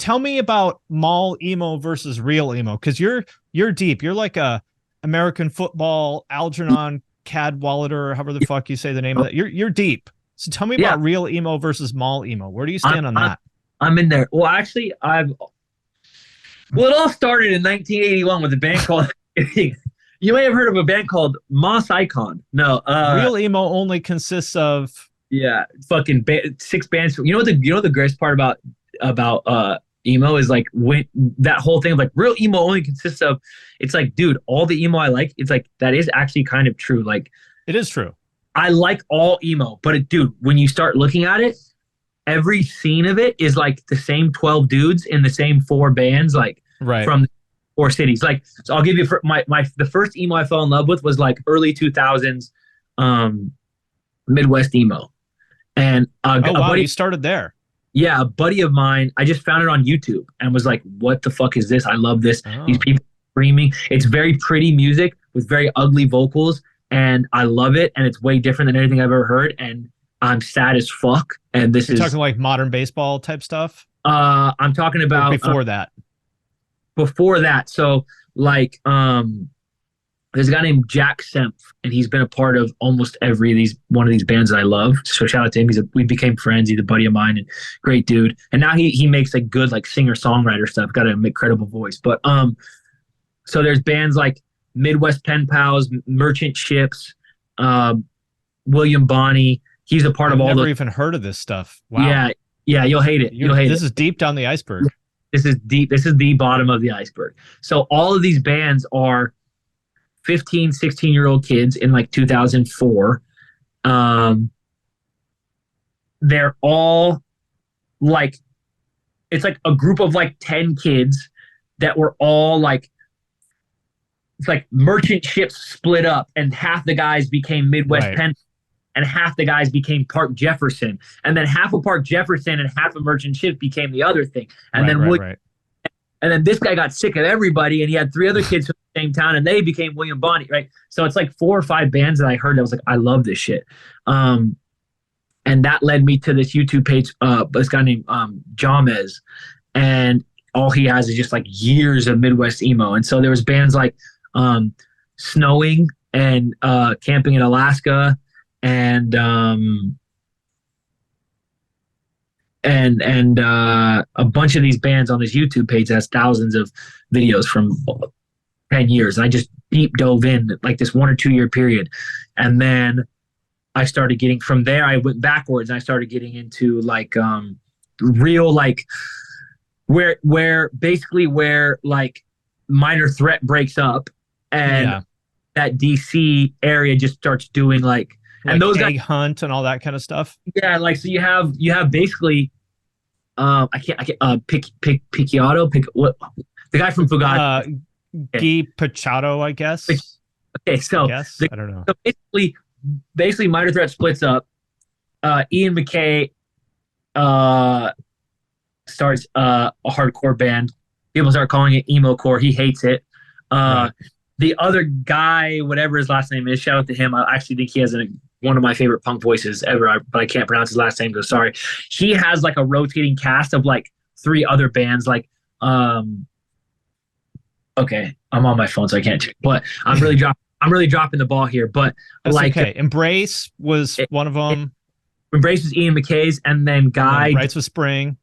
tell me about mall emo versus real emo, because you're deep. You're like a American football Algernon Cadwallader, or however the fuck you say the name of that. You're deep. So tell me Yeah, about real emo versus mall emo. Where do you I'm, stand on I'm that? I'm in there. Well, actually, it all started in 1981 with a band called. You may have heard of a band called Moss Icon. No, Real emo only consists of yeah, fucking six bands. You know the greatest part about emo is like when that whole thing of like real emo only consists of. It's like, dude, all the emo I like. It's like that is actually kind of true. Like it is true. I like all emo, but dude, when you start looking at it, every scene of it is like the same 12 dudes in the same four bands, like Right. from four cities. Like, so I'll give you the first emo I fell in love with was like early 2000s, Midwest emo. And Oh wow, you started there. yeah, a buddy of mine, I just found it on YouTube and was like, what the fuck is this? I love this. These Oh. people screaming. It's very pretty music with very ugly vocals, and I love it. And it's way different than anything I've ever heard. And I'm sad as fuck. And this You're is talking like modern baseball type stuff? I'm talking Or about before that. before that. So like there's a guy named Jack Semp, and he's been a part of almost every of these one of these bands that I love. So shout out to him. We became friends. He's a buddy of mine and great dude. And now he makes like good like singer songwriter stuff. Got an incredible voice. But so there's bands like Midwest Pen Pals, Merchant Ships, William Bonney. He's a part I've of all never those. even heard of this stuff. Wow. Yeah, you'll hate it. You'll hate this it. is deep down the iceberg. This is deep. This is the bottom of the iceberg. So all of these bands are 15, 16-year-old kids in like 2004. They're all like, it's like a group of like 10 kids that were all like, it's like Merchant Ships split up, and half the guys became Midwest Right. Pen, and half the guys became Park Jefferson, and then half of Park Jefferson and half of Merchant Ships became the other thing. And Right. and then this guy got sick of everybody, and he had three other kids from the same town, and they became William Bonney, right? So it's like 4 or 5 bands that I heard that was like, I love this shit. And that led me to this YouTube page, this guy named Jamez, and all he has is just like years of Midwest emo. And so there was bands like Snowing and Camping in Alaska, and a bunch of these bands on this YouTube page that has thousands of videos from 10 years. And I just deep dove in like this 1 or 2 year period. And then I started getting from there, I went backwards and I started getting into like real like where basically where like Minor Threat breaks up and that DC area just starts doing like and those Egg Hunt and all that kind of stuff. Yeah, like so you have basically I can't Picciotto what the guy from Fugazi. Guy Pachado, I guess. Okay, so I don't know. So basically Minor Threat splits up. Ian MacKaye starts a hardcore band. People start calling it emo core. He hates it. Right. The other guy, whatever his last name is, shout out to him. I actually think he has one of my favorite punk voices ever, but I can't pronounce his last name, so sorry. He has like a rotating cast of like 3 other bands. Like, okay, I'm on my phone, so I can't check, but I'm really dropping the ball here. But that's like, okay. Embrace was one of them. Embrace was Ian MacKaye's, and then Rites of Spring.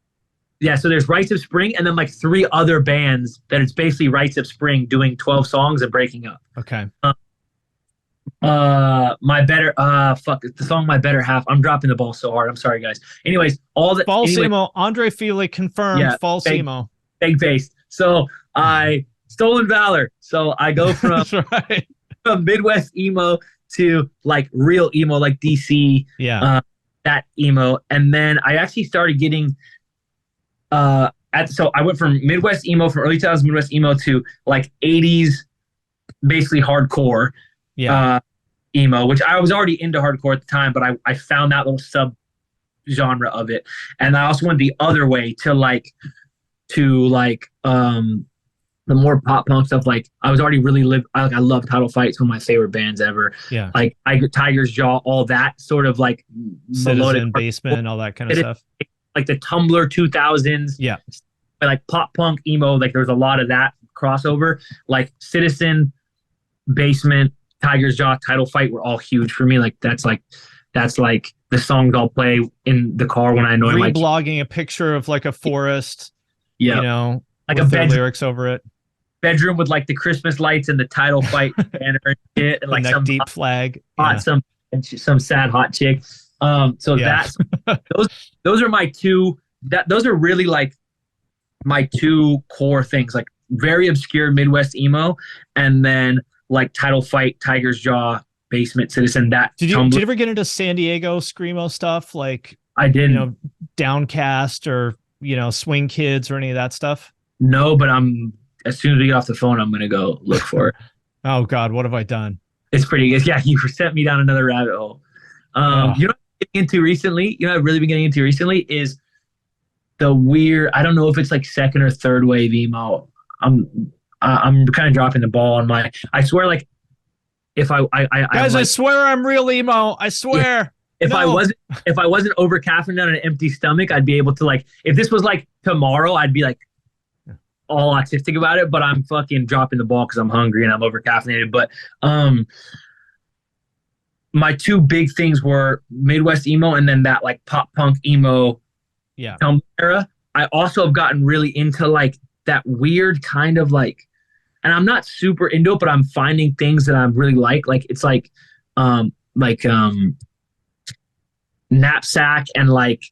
Yeah, so there's Rites of Spring, and then like 3 other bands that it's basically Rites of Spring doing 12 songs and breaking up. Okay. The song My Better Half. I'm dropping the ball so hard. I'm sorry, guys. Anyways, false emo. Andre Fili confirmed. Yeah, false emo. Fake based. So I Stolen Valor. So I go from right. from Midwest emo to like real emo, like DC. Yeah. That emo, and then I actually started getting. So I went from Midwest emo, from early 2000s Midwest emo to like 80s, basically hardcore. Yeah. Emo, which I was already into hardcore at the time, but I found that little sub genre of it. And I also went the other way to the more pop punk stuff. Like I was already really I love Title Fight, one of my favorite bands ever. Yeah. Like Tiger's Jaw, all that sort of like Citizen, Basement, all that kind of stuff. Like the Tumblr 2000s. Yeah. like pop punk emo, like there's a lot of that crossover. Like Citizen, Basement, Tiger's Jaw, Title Fight were all huge for me. Like that's like the songs I'll play in the car when I annoy my Reblogging a picture of like a forest, yeah, you know, like with a their lyrics over it. bedroom with like the Christmas lights and the Title Fight banner and shit, and The like neck some deep flag. hot Yeah. some sad hot chick. So Yeah. that's those are my two. Those are really like my two core things, like very obscure Midwest emo, and then like Title Fight, Tiger's Jaw, Basement, Citizen. That Did you ever get into San Diego screamo stuff like, I didn't. you know, Downcast or, you know, Swing Kids or any of that stuff? No, but I'm as soon as we get off the phone, I'm gonna go look for it. Oh God, what have I done? It's pretty good. Yeah, you sent me down another rabbit hole. Oh, You know what I'm getting into recently? You know what I've really been getting into recently is the weird. I don't know if it's like second or third wave emo. I'm kind of dropping the ball on my. I swear, like if guys, like, I swear I'm real emo. I swear. if I No. wasn't over caffeinated on an empty stomach, I'd be able to like. If this was like tomorrow, I'd be like all autistic about it. But I'm fucking dropping the ball because I'm hungry and I'm over caffeinated. But my two big things were Midwest emo and then that like pop punk emo Yeah. era. I also have gotten really into like that weird kind of like, and I'm not super into it, but I'm finding things that I'm really like it's like Knapsack and like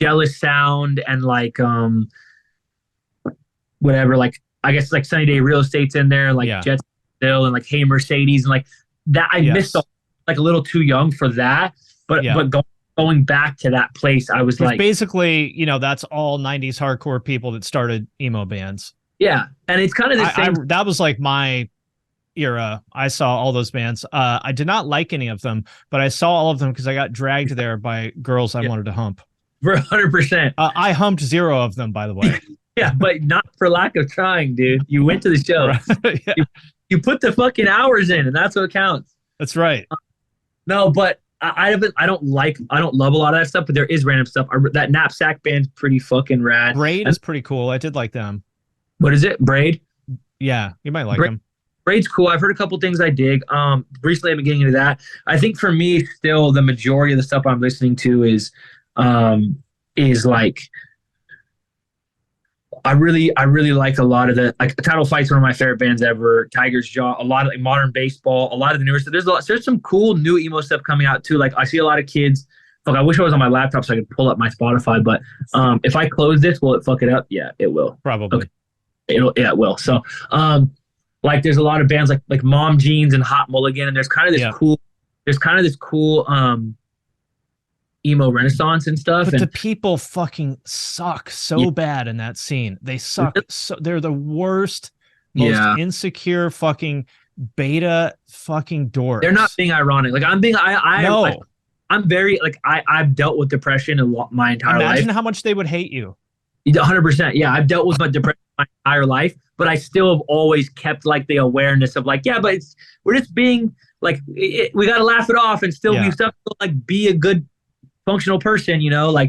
Jealous Sound and like whatever, like I guess like Sunny Day Real Estate's in there, like Yeah. Jet Still and like Hey Mercedes and like that. I missed like a little too young for that, but going back to that place, I was like, basically, you know, that's all 90s hardcore people that started emo bands. yeah. And it's kind of the same. That was like my era. I saw all those bands. I did not like any of them, but I saw all of them because I got dragged there by girls I wanted to hump. For 100%. I humped 0 of them, by the way. Yeah, but not for lack of trying, dude. You went to the show. Yeah. You put the fucking hours in, and that's what counts. That's right. No, but I don't love a lot of that stuff, but there is random stuff. That Knapsack band's pretty fucking rad. Braid is pretty cool. I did like them. What is it? Braid? Yeah, you might like them. Braid's cool. I've heard a couple things I dig. Recently I've been getting into that. I think for me, still the majority of the stuff I'm listening to is like I really like a lot of the like Title Fight's one of my favorite bands ever. Tiger's Jaw, a lot of like Modern Baseball, a lot of the newer stuff. There's some cool new emo stuff coming out too. Like I see a lot of kids. Fuck, I wish I was on my laptop so I could pull up my Spotify. But if I close this, will it fuck it up? Yeah, it will. Probably. Okay. It will. So like there's a lot of bands like Mom Jeans and Hot Mulligan, and there's kind of this cool emo renaissance and stuff. But and the people fucking suck so bad in that scene. They suck. So they're the worst, most insecure fucking beta fucking dorks. They're not being ironic. Like I'm being, no. I'm very like I've dealt with depression my entire life. Imagine how much they would hate you. 100%. Yeah, I've dealt with my depression my entire life, but I still have always kept like the awareness of like, yeah, but we're just being like, we got to laugh it off and still be stuff like be a good functional person, you know, like